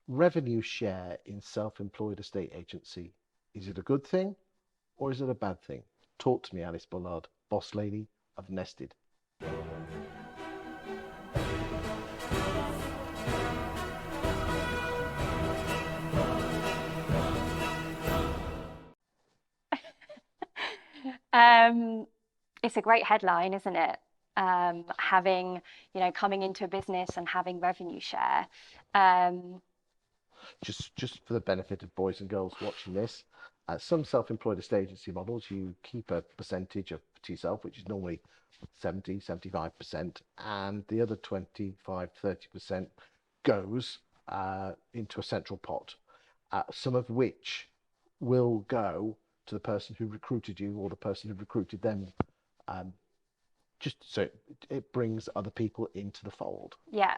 Revenue share in self-employed estate agency. Is it a good thing or is it a bad thing? Talk to me, Alice Bullard, boss lady of Nested. Um, it's a great headline, isn't it? Having, coming into a business and having revenue share. Um, Just for the benefit of boys and girls watching this, some self-employed estate agency models, you keep a percentage of to yourself, which is normally 70, 75%, and the other 25, 30% goes into a central pot, some of which will go to the person who recruited you or the person who recruited them, um, just so it brings other people into the fold. Yeah.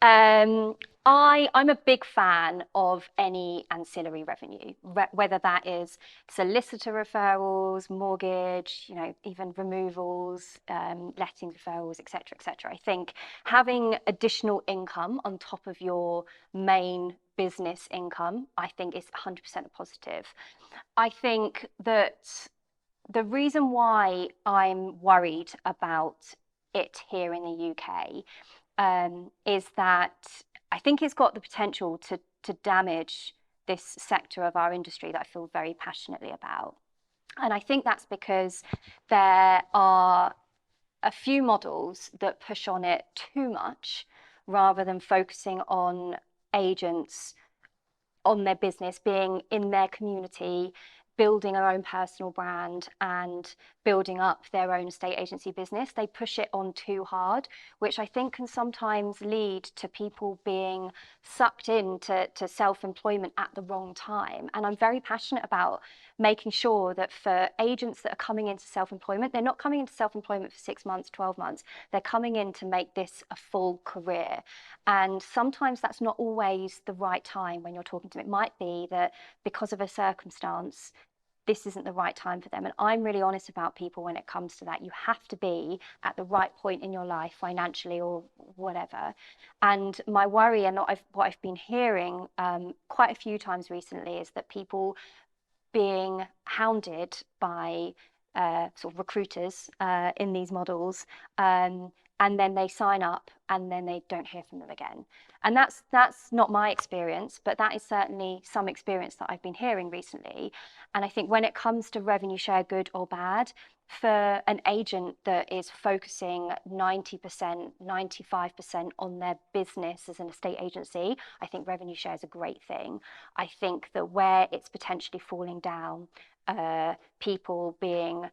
Um, I'm a big fan of any ancillary revenue, whether that is solicitor referrals, mortgage, even removals, letting referrals, etc., etc. I think having additional income on top of your main business income, I think is 100% a positive. I think that the reason why I'm worried about it here in the UK is that I think it's got the potential to damage this sector of our industry that I feel very passionately about. And I think that's because there are a few models that push on it too much rather than focusing on agents, on their business, being in their community, building their own personal brand and building up their own estate agency business. They push it on too hard, which I think can sometimes lead to people being sucked into self-employment at the wrong time. And I'm very passionate about making sure that for agents that are coming into self-employment, they're not coming into self-employment for 6 months, 12 months. They're coming in to make this a full career. And sometimes that's not always the right time when you're talking to them. It might be that because of a circumstance, this isn't the right time for them. And I'm really honest about people when it comes to that. You have to be at the right point in your life, financially or whatever. And my worry, and what I've been hearing quite a few times recently, is that people being hounded by sort of recruiters in these models, and then they sign up and then they don't hear from them again. And that's not my experience, but that is certainly some experience that I've been hearing recently. And I think when it comes to revenue share, good or bad, for an agent that is focusing 90%, 95% on their business as an estate agency, I think revenue share is a great thing. I think that where it's potentially falling down, people being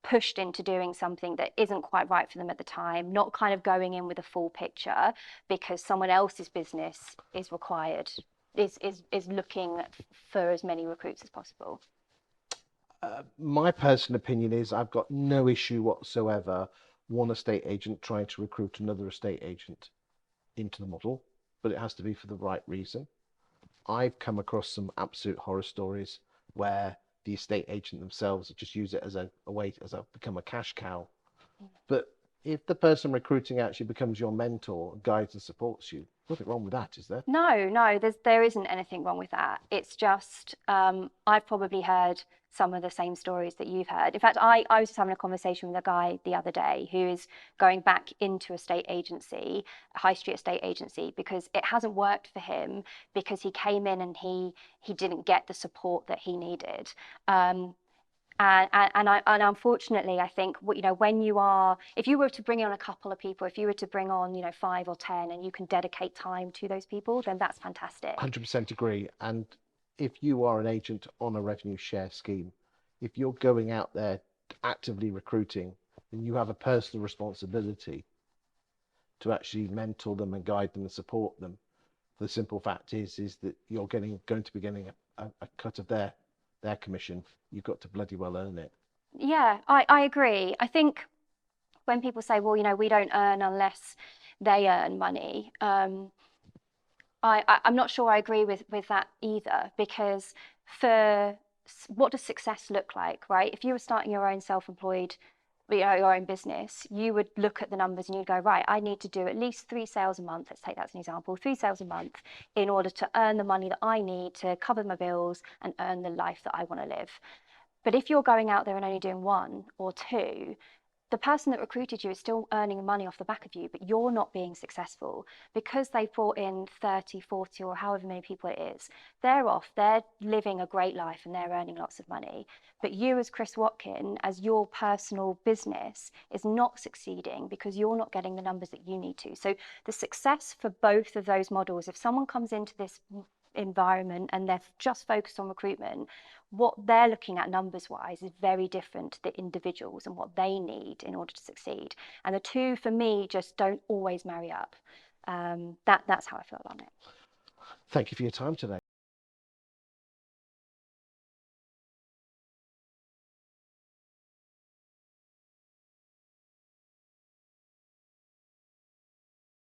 pushed into doing something that isn't quite right for them at the time, not kind of going in with a full picture because someone else's business is required, is looking for as many recruits as possible. My personal opinion is I've got no issue whatsoever one estate agent trying to recruit another estate agent into the model, but it has to be for the right reason. I've come across some absolute horror stories where the estate agent themselves just use it as a way as a become a cash cow. But if the person recruiting actually becomes your mentor, guides and supports you, nothing wrong with that, is there? No, there isn't anything wrong with that. It's just I've probably heard some of the same stories that you've heard. In fact, I was just having a conversation with a guy the other day who is going back into a state agency, a high street estate agency, because it hasn't worked for him because he came in and he didn't get the support that he needed. And unfortunately, I think when you are, if you were to bring on a couple of people, if you were to bring on 5 or 10, and you can dedicate time to those people, then that's fantastic. 100% agree. And if you are an agent on a revenue share scheme, if you're going out there actively recruiting, then you have a personal responsibility to actually mentor them and guide them and support them. The simple fact is that you're going to be getting a cut of their commission. You've got to bloody well earn it. Yeah, I agree. I think when people say, well, we don't earn unless they earn money, I'm not sure I agree with that either, because for what does success look like, right? If you were starting your own self-employed your own business, you would look at the numbers and you'd go, right, I need to do at least 3 sales a month. Let's take that as an example, 3 sales a month in order to earn the money that I need to cover my bills and earn the life that I want to live. But if you're going out there and only doing 1 or 2, the person that recruited you is still earning money off the back of you, but you're not being successful because they brought in 30, 40, or however many people it is. They're off, they're living a great life and they're earning lots of money. But you as Chris Watkin, as your personal business, is not succeeding because you're not getting the numbers that you need to. So the success for both of those models, if someone comes into this environment and they're just focused on recruitment, what they're looking at numbers wise is very different to the individuals and what they need in order to succeed. And the two, for me, just don't always marry up. That's how I feel about it. Thank you for your time today.